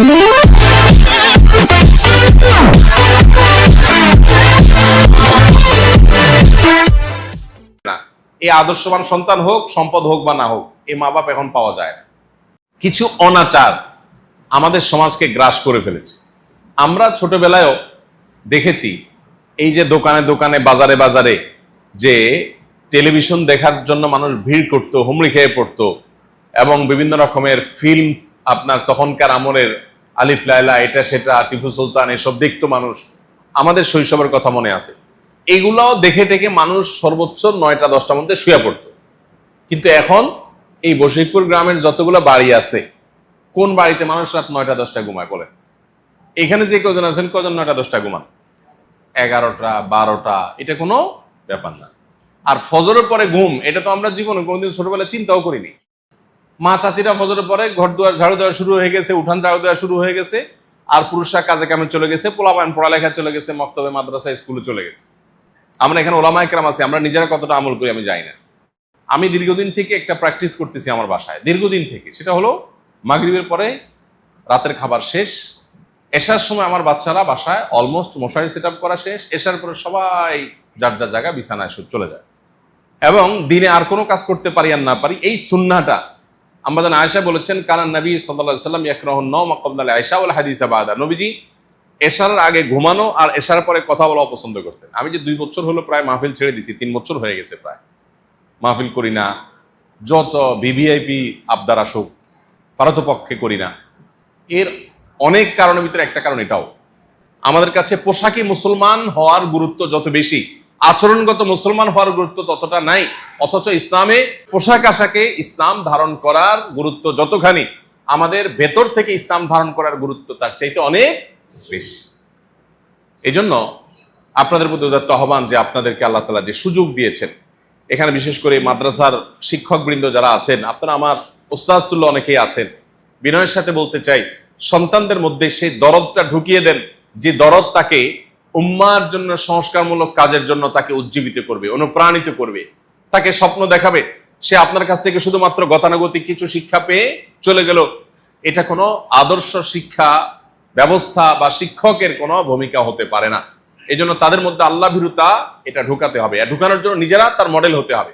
এই আদর্শবান সন্তান হোক, সম্পদ হোক বা না হোক, এই মা বাপ এখন পাওয়া যায় না। কিছু অনাচার আমাদের সমাজকে গ্রাস করে ফেলেছে। আমরা ছোটবেলায়ও দেখেছি, এই যে দোকানে দোকানে, বাজারে বাজারে যে টেলিভিশন দেখার জন্য মানুষ ভিড় করতো, হুমড়ি খেয়ে পড়তো, এবং বিভিন্ন রকমের ফিল্ম, আপনার তখনকার আমলের আলিফ লায়লা, এটা সেটা, টিপু সুলতান, এসব দেখতো মানুষ। আমাদের শৈশবের কথা মনে আছে। এগুলাও দেখে টেকে মানুষ সর্বোচ্চ 9টা 10টার মধ্যে শুয়ে পড়তো। কিন্তু এখন এই বশিকপুর গ্রামের যতগুলো বাড়ি আছে, কোন বাড়িতে মানুষ রাত 9টা 10টা ঘুমায় বলে? এখানে যে কজন আছেন, কজন 9টা 10টা ঘুমান? 11টা 12টা, এটা কোনো ব্যাপার না। আর ফজরের পরে ঘুম, এটা তো আমরা জীবনে কোনোদিন ছোটবেলায় চিন্তাও করিনি। মা চাচিরা ফজরের পরে ঘর দুয়ার ঝাড়ু দেওয়া শুরু হয়ে গেছে, উঠান ঝাড়ু দেওয়া শুরু হয়ে গেছে, আর পুরুষরা কাজে কামে চলে গেছে, পোলাপান পড়ালেখা চলে গেছে, মক্তবে মাদ্রাসা স্কুলে চলে গেছে। আমরা এখানে ওলামায়ে কেরাম আছি, আমরা নিজেরা কতটা আমল করি আমি জানি না। আমি দীর্ঘদিন থেকে একটা প্র্যাকটিস করতেছি আমার বাসায়, দীর্ঘদিন থেকে। সেটা হলো মাগরিবের পরে রাতের খাবার শেষ, এশার সময় আমার বাচ্চারা বাসায় অলমোস্ট মশারি সেট আপ করা শেষ, এশার পরে সবাই যার যার জায়গায় বিছানায় চলে যায়। এবং দিনে আর কোনো কাজ করতে পারি আর না পারি, এই সুন্নাহটা আমরা যেন আয়েশা বলেছেন, কানান নবী সাল্লাল্লাহু আলাইহি ওয়াসাল্লাম ইয়াকরাহুন নাওম ক্বাবলা আয়েশা ওয়াল হাদিসা বাদা। নবীজি এশার আগে ঘুমানো আর এশার পরে কথা বলা পছন্দ করতেন। আমি যে 2 বছর হলো প্রায় মাহফিল ছেড়ে দিছি, 3 বছর হয়ে গেছে প্রায় মাহফিল করি না। যত ভিভিআইপি আবদার আসুক, পারতপক্ষে করি না। এর অনেক কারণের ভিতরে একটা কারণ এটাও, আমাদের কাছে পোশাকি মুসলমান হওয়ার গুরুত্ব যত বেশি, আচরণগত মুসলমান হওয়ার গুরুত্ব ততটা নাই। অথচ ইসলামে পোশাক আশাকে ইসলাম ধারণ করার গুরুত্ব যতখানি, আমাদের ভেতর থেকে ইসলাম ধারণ করার গুরুত্ব তার চাইতে অনেক বেশি। এই জন্য আপনাদের প্রতি উদাত্ত আহ্বান যে আপনাদেরকে আল্লাহ তাআলা যে সুযোগ দিয়েছেন, এখানে বিশেষ করে মাদ্রাসার শিক্ষকবৃন্দ যারা আছেন, আপনারা আমার উস্তাদতুল্য অনেকেই আছেন, বিনয়ের সাথে বলতে চাই, সন্তানদের মধ্যে সেই দরদটা ঢুকিয়ে দেন, যে দরদ তাকে উম্মার জন্য, সংস্কারমূলক কাজের জন্য তাকে উজ্জীবিত করবে, অনুপ্রাণিত করবে, তাকে স্বপ্ন দেখাবে। সে আপনার কাছ থেকে শুধুমাত্র গতানুগতিক কিছু শিক্ষা পেয়ে চলে গেল, এটা কোনো আদর্শ শিক্ষা ব্যবস্থা বা শিক্ষকের কোনো ভূমিকা হতে পারে না। এই জন্য তাদের মধ্যে আল্লাহ ভীরুতা এটা ঢুকাতে হবে, আর ঢুকানোর জন্য নিজেরা তার মডেল হতে হবে।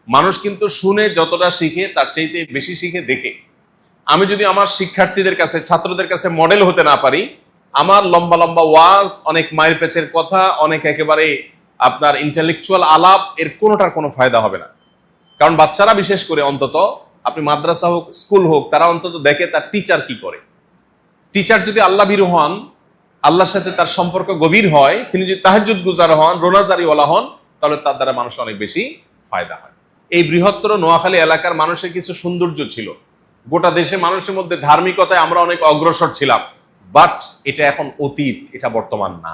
মানুষ কিন্তু শুনে যতটা শিখে তার চাইতে বেশি শিখে দেখে। আমি যদি আমার শিক্ষার্থীদের কাছে, ছাত্রদের কাছে মডেল হতে না পারি, আমার লম্বা লম্বা ওয়াজ, অনেক মায়ের পেচের কথা, অনেক একেবারে আপনার ইন্টেলেকচুয়াল আলাপ, এর কোনোটার কোনো ফায়দা হবে না। কারণ বাচ্চারা বিশেষ করে, অন্তত আপনি মাদ্রাসা হোক স্কুল হোক, তারা অন্তত দেখে তার টিচার কি করে। টিচার যদি আল্লাহ ভীরু হন, আল্লাহর সাথে তার সম্পর্ক গভীর হয়, তিনি যদি তাহাজ্জুদ গুজার হন, রোনাজারিওয়ালা হন, তাহলে তার দ্বারা মানুষ অনেক বেশি ফায়দা হয়। এই বৃহত্তর নোয়াখালী এলাকার মানুষের কিছু সৌন্দর্য ছিল। গোটা দেশে মানুষের মধ্যে ধার্মিকতায় আমরা অনেক অগ্রসর ছিলাম, বাট এটা এখন অতীত, এটা বর্তমান না।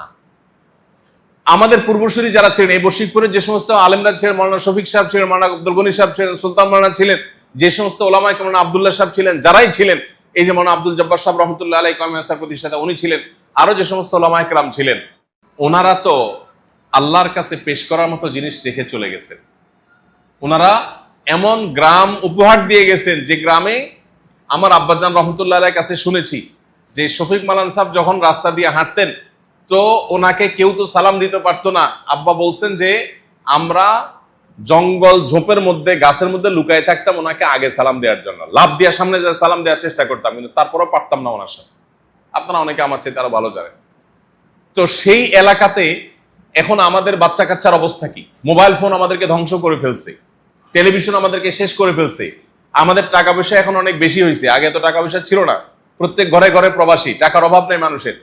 আমাদের পূর্বসূরি যারা ছিলেন, এই বশিকপুরে যে সমস্ত আলেমরা ছিলেন, মাওলানা শফিক সাহেব ছিলেন, মাওলানা আব্দুল গনি সাহেব ছিলেন, সুলতান মাওলানা ছিলেন, যে সমস্ত ওলামায়ে কেরাম, আব্দুল্লাহ সাহেব ছিলেন, যারাই ছিলেন, এই যে মাওলানা আব্দুল জব্বার সাহেব রহমতুল্লাহ আলাইহি কামিয়াসার প্রতিষ্ঠাতা উনি ছিলেন, আরো যে সমস্ত ওলামায়ে কেরাম ছিলেন, ওনারা তো আল্লাহর কাছে পেশ করার মতো জিনিস রেখে চলে গেছেন। ওনারা এমন গ্রাম উপহার দিয়ে গেছেন, যে গ্রামে আমার আব্বাজান রহমতুল্লাহ আলাইহির কাছে শুনেছি যে শফিক মালান সাহেব যখন রাস্তা দিয়ে হাঁটতেন, তো ওনাকে কেউ তো সালাম দিতে পারতো না। আব্বা বলছেন যে আমরা জঙ্গল ঝোপের মধ্যে, গাছের মধ্যে লুকায় থাকতাম ওনাকে আগে সালাম দেওয়ার জন্য, লাভ দিয়ে সামনে যা সালাম দেওয়ার চেষ্টা করতাম, কিন্তু তারপরও পারতাম না ওনার সাথে। আপনারা অনেকে আমার চেয়ে আরো ভালো জানেন। তো সেই এলাকাতে এখন আমাদের বাচ্চা কাচ্চার অবস্থা কি? মোবাইল ফোন আমাদেরকে ধ্বংস করে ফেলছে, টেলিভিশন আমাদেরকে শেষ করে ফেলছে। আমাদের টাকা পয়সা এখন অনেক বেশি হয়েছে, আগে তো টাকা পয়সা ছিল না, প্রত্যেক ঘরে ঘরে প্রবাসী, টাকার অভাব নেই মানুষের।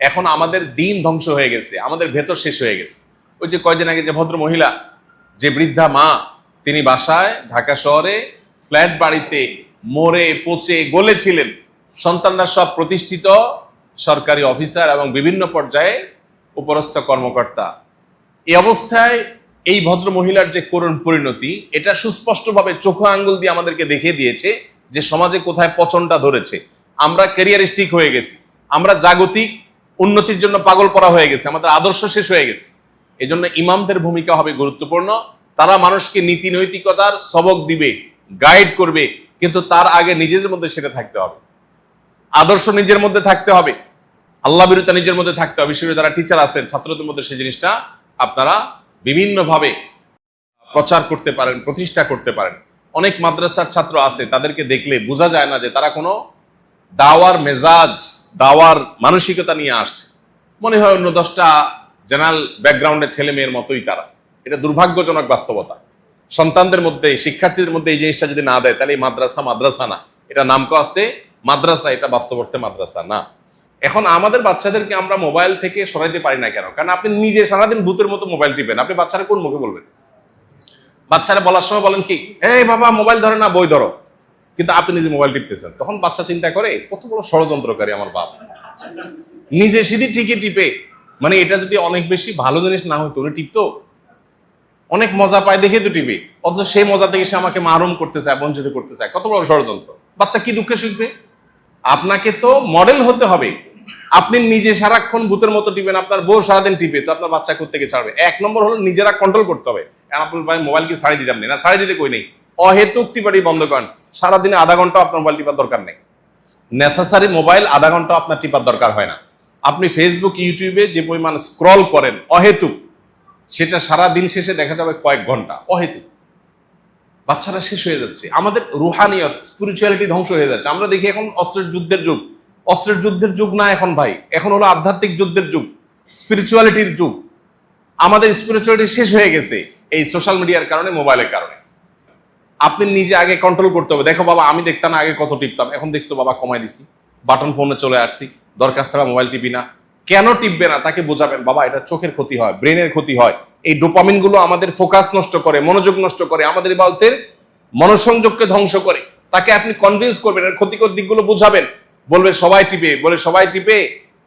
এখন আমাদের দিন ধ্বংস হয়ে গেছে, আমাদের ভেতর শেষ হয়ে গেছে। ওই যে কয়দিন আগে যে ভদ্র মহিলা, যে বৃদ্ধা মা, তিনি বাসায় ঢাকা শহরে ফ্ল্যাট বাড়িতে মরে পচে গলেছিলেন, সন্তানরা সব প্রতিষ্ঠিত সরকারি অফিসার এবং বিভিন্ন পর্যায়ে উপরস্থ কর্মকর্তা। এই অবস্থায় এই ভদ্র মহিলার যে করুণ পরিণতি, এটা সুস্পষ্টভাবে চোখে আঙ্গুল দিয়ে আমাদেরকে দেখিয়ে দিয়েছে যে সমাজে কোথায় পচনটা ধরেছে। আমরা ক্যারিয়ারিস্টিক হয়ে গেছি, আমরা জাগতিক উন্নতির জন্য পাগল পড়া হয়ে গেছে, আমাদের আদর্শ শেষ হয়ে গেছে। এই জন্য ইমামদের ভূমিকা হবে গুরুত্বপূর্ণ। তারা মানুষকে নীতি নৈতিকতার সবক দিবে, গাইড করবে, কিন্তু তার আগে নিজেদের মধ্যে সেটা থাকতে হবে। আদর্শ নিজের মধ্যে থাকতে হবে, আল্লাহ বিরুদ্ধে নিজের মধ্যে থাকতে হবে। বিশেষ যারা টিচার আছেন ছাত্রদের মধ্যে সেই জিনিসটা আপনারা বিভিন্নভাবে প্রচার করতে পারেন, প্রতিষ্ঠা করতে পারেন। অনেক মাদ্রাসার ছাত্র আছে, তাদেরকে দেখলে বোঝা যায় না যে তারা কোনো দাওয়ার মেজাজ, দাওয়ার মানসিকতা নিয়ে আসছে। মনে হয় অন্য 10টা জেনারেল ব্যাকগ্রাউন্ডের ছেলে মেয়ের মতোই তারা। এটা দুর্ভাগ্যজনক বাস্তবতা। সন্তানদের মধ্যে, শিক্ষার্থীদের মধ্যে এই জিনিসটা যদি না দেয়, তাহলে এই মাদ্রাসা মাদ্রাসা না, এটা নামক আসতে মাদ্রাসা, এটা বাস্তব অর্থে মাদ্রাসা না। এখন আমাদের বাচ্চাদেরকে আমরা মোবাইল থেকে সরাইতে পারি না কেন? কারণ আপনি নিজে সারাদিন ভূতের মতো মোবাইল টিপেন, আপনি বাচ্চারা কোন মুখে বলবেন? বাচ্চারা বলার সময় বলেন কি, এই বাবা মোবাইল ধরে না, বই ধরো, কিন্তু আপনি নিজে মোবাইল টিপতেছেন। তখন বাচ্চা চিন্তা করে কত বড় ষড়যন্ত্রকারী আমার বাপ, নিজে সিধি ঠিকই টিপে। মানে এটা যদি অনেক বেশি ভালো জিনিস না হতো, উনি টিপতো, অনেক মজা পায় দেখে তো টিপে, অথচ সেই মজা থেকে সে আমাকে মাহরুম করতে চায়, বঞ্চিত করতে চায়। কত বড় ষড়যন্ত্র! বাচ্চা কি দুঃখে শিখবে? আপনাকে তো মডেল হতে হবে। আপনি নিজে সারাক্ষণ ভূতের মতো টিপেন, আপনার বউ সারাদিন টিপে, তো আপনার বাচ্চা কোত্থেকে ছাড়বে? 1 নম্বর হলো নিজেরা কন্ট্রোল করতে হবে। আপনার ভাই মোবাইল কি ছাড়ি দিতাম না, ছাড়ি দিতে কই নেই, অহেতুক টিপাটি বন্ধ করেন। সারাদিনে আধা ঘন্টা আপনার মোবাইল টিপার দরকার নেই। নেসেসারি মোবাইল আধা ঘন্টা আপনার টিপার দরকার হয় না। আপনি ফেসবুক, ইউটিউবে যে পরিমাণ স্ক্রল করেন অহেতুক, সেটা সারা দিন শেষে দেখা যাবে কয়েক ঘন্টা অহেতুক। বাচ্চারা শেষ হয়ে যাচ্ছে, আমাদের রুহানিয়ত, স্পিরিচুয়ালিটি ধ্বংস হয়ে যাচ্ছে। আমরা দেখি এখন অস্ত্রের যুদ্ধের যুগ। অস্ত্রের যুদ্ধের যুগ না এখন ভাই, এখন হলো আধ্যাত্মিক যুদ্ধের যুগ, স্পিরিচুয়ালিটির যুগ। আমাদের স্পিরিচুয়ালিটি শেষ হয়ে গেছে এই সোশ্যাল মিডিয়ার কারণে, মোবাইলের কারণে। আপনি নিজে আগে কন্ট্রোল করতে হবে। দেখো বাবা, আমি দেখতাম না আগে কত টিপতাম, এখন দেখছো বাবা কমাই দিছি, বাটন ফোনে চলে আসছি, দরকার ছাড়া মোবাইল টিপি না। কেন টিপবে না তাকে বোঝাবেন, বাবা এটা চোখের ক্ষতি হয়, ব্রেনের ক্ষতি হয়, এই ডোপামিন গুলো আমাদের ফোকাস নষ্ট করে, মনোযোগ নষ্ট করে, আমাদের ইবাদতের মনোসংযোগকে ধ্বংস করে। তাকে আপনি কনভিন্স করবেন, এর ক্ষতিকর দিকগুলো বুঝাবেন। বলবে সবাই টিপে, বলে সবাই টিপে,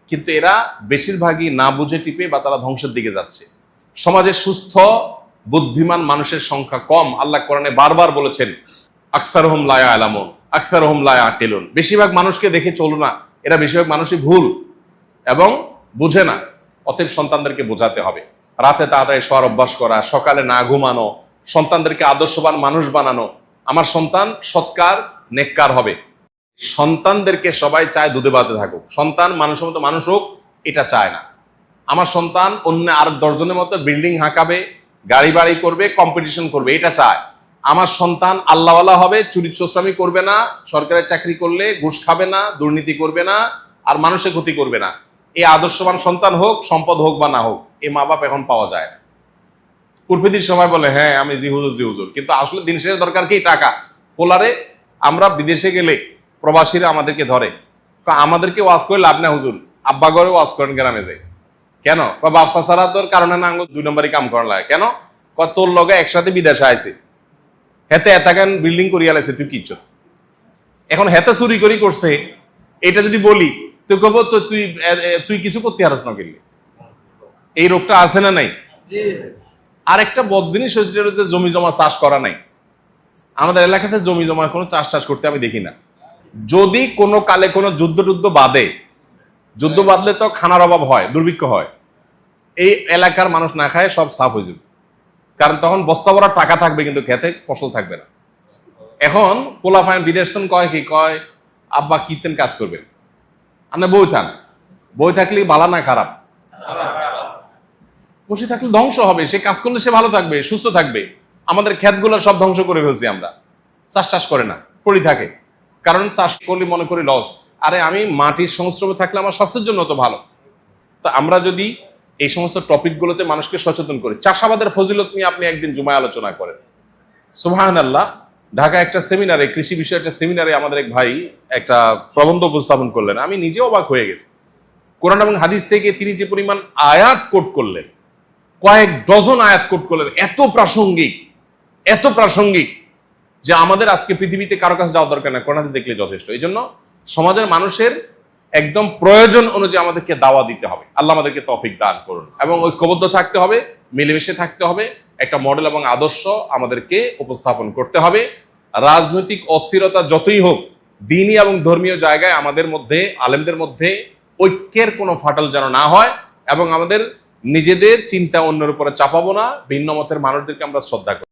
কিন্তু এরা বেশিরভাগই না বুঝে টিপে বা তারা ধ্বংসের দিকে যাচ্ছে। সমাজে সুস্থ বুদ্ধিমান মানুষের সংখ্যা কম। আল্লাহ কোরআনে বারবার বলেছেন, আকসারুহুম লা ইয়ালামুন, আকসারুহুম লা ইয়াকিলুন। বেশিরভাগ মানুষকে দেখে চলো না, এরা বেশিরভাগ মানুষই ভুল এবং বুঝে না। অতএব সন্তানদেরকে বোঝাতে হবে, রাতে তাড়াতাড়ি শোয়ার অভ্যাস করা, সকালে না ঘুমানো, সন্তানদেরকে আদর্শবান মানুষ বানানো। আমার সন্তান সৎকার, নেককার হবে। সন্তানদেরকে সবাই চায় দুধে ভাতে থাকুক, সন্তান মানুষের মতো মানুষ হোক, এটা চায় না। আমার সন্তান অন্য আর 10 জনের মতো বিল্ডিং হাঁকাবে, গাড়ি বাড়ি করবে, কম্পিটিশন করবে, এটা চায়। আমার সন্তান আল্লাহওয়ালা হবে, চুরি চোরামি করবে না, সরকারি চাকরি করলে ঘুষ খাবে না, দুর্নীতি করবে না, আর মানুষের ক্ষতি করবে না। এই আদর্শবান সন্তান হোক, সম্পদ হোক বা না হোক, এই মা বাপ এখন পাওয়া যায় না। কুরফিদির সময় বলে হ্যাঁ আমি জি হুজুর জি হুজুর, কিন্তু আসলে দিন শেষে দরকার কি? টাকা। পোলারে আমরা বিদেশে গেলে প্রবাসীরা আমাদেরকে ধরে, আমাদেরকে ওয়াজ করে লাভ না হুজুর, আব্বা ঘরে ওয়াজ করেন গ্রামে যাই কেন? ব্যবসা ছাড়া তোর কারণে না, 2 নম্বরই কাম করা লাগে কেন? তোর লগে একসাথে বিদেশে আইছে, হেতে এতাকান বিল্ডিং করিয়া লাইছে, তুই কিচ্ছু। এখন হেতে চুরি করি করছে, এটা যদি বলি তুই কব তো তুই কিছু করতে হারস না গেলে। এই রোগটা আছে না নাই? আর একটা বদ জিনিস হচ্ছে জমি জমা চাষ করা নাই। আমাদের এলাকাতে জমি জমার কোনো চাষ করতে আমি দেখি না। যদি কোনো কালে কোনো যুদ্ধ বাঁধে, যুদ্ধ বাঁধলে তো খানার অভাব হয়, দুর্ভিক্ষ হয়, এই এলাকার মানুষ না খায় সব সাফ হয়ে যাবে। কারণ তখন বস্তা ভরা টাকা থাকবে, কিন্তু খেতে ফসল থাকবে না। এখন পোলাফাইন বিদেশ কয় আব্বা কীর্তেন কাজ করবেন, আপনি বই থাকলে ভালো না খারাপ? বসে থাকলে ধ্বংস হবে। সে কাজ করলে সে ভালো থাকবে, সুস্থ থাকবে। আমাদের ক্ষেতগুলো সব ধ্বংস করে ফেলছি আমরা, চাষ করে না, পড়ে থাকে। কারণ চাষ করলে মনে করি লস। আরে আমি মাটির সংস্রবে থাকলে আমার স্বাস্থ্যের জন্য তো ভালো। তো আমরা যদি এই সমস্ত টপিকগুলোতে মানুষকে সচেতন করি, চাষাবাদের ফজিলত নিয়ে আপনি একদিন জুমায় আলোচনা করেন, সুবহানাল্লাহ। ঢাকা একটা সেমিনারে, কৃষি বিষয়ে একটা সেমিনারে আমাদের এক ভাই একটা প্রবন্ধ উপস্থাপন করলেন, আমি নিজে অবাক হয়ে গেছি। কোরআন এবং হাদিস থেকে তিনি যে পরিমাণ আয়াত কোট করলেন, কয়েক ডজন আয়াত কোট করলেন, এত প্রাসঙ্গিক যে আমাদের আজকে পৃথিবীতে কারো কাছে যাওয়া দরকার না, কোরআন হাদিস দেখলে যথেষ্ট। এই জন্য সমাজের মানুষের একদম প্রয়োজন অনুযায়ী আমাদেরকে দাওয়া দিতে হবে। আল্লাহ আমাদেরকে তৌফিক দান করুন, এবং ঐক্যবদ্ধ থাকতে হবে, মিলেমিশে থাকতে হবে। একটা মডেল এবং আদর্শ আমাদেরকে উপস্থাপন করতে হবে। রাজনৈতিক অস্থিরতা যতই হোক, দ্বীনি এবং ধর্মীয় জায়গায় আমাদের মধ্যে, আলেমদের মধ্যে ঐক্যের কোনো ফাটল যেন না হয়, এবং আমাদের নিজেদের চিন্তা অন্যের উপরে চাপাবো না। ভিন্ন মতের মানুষদেরকে আমরা শ্রদ্ধা করি।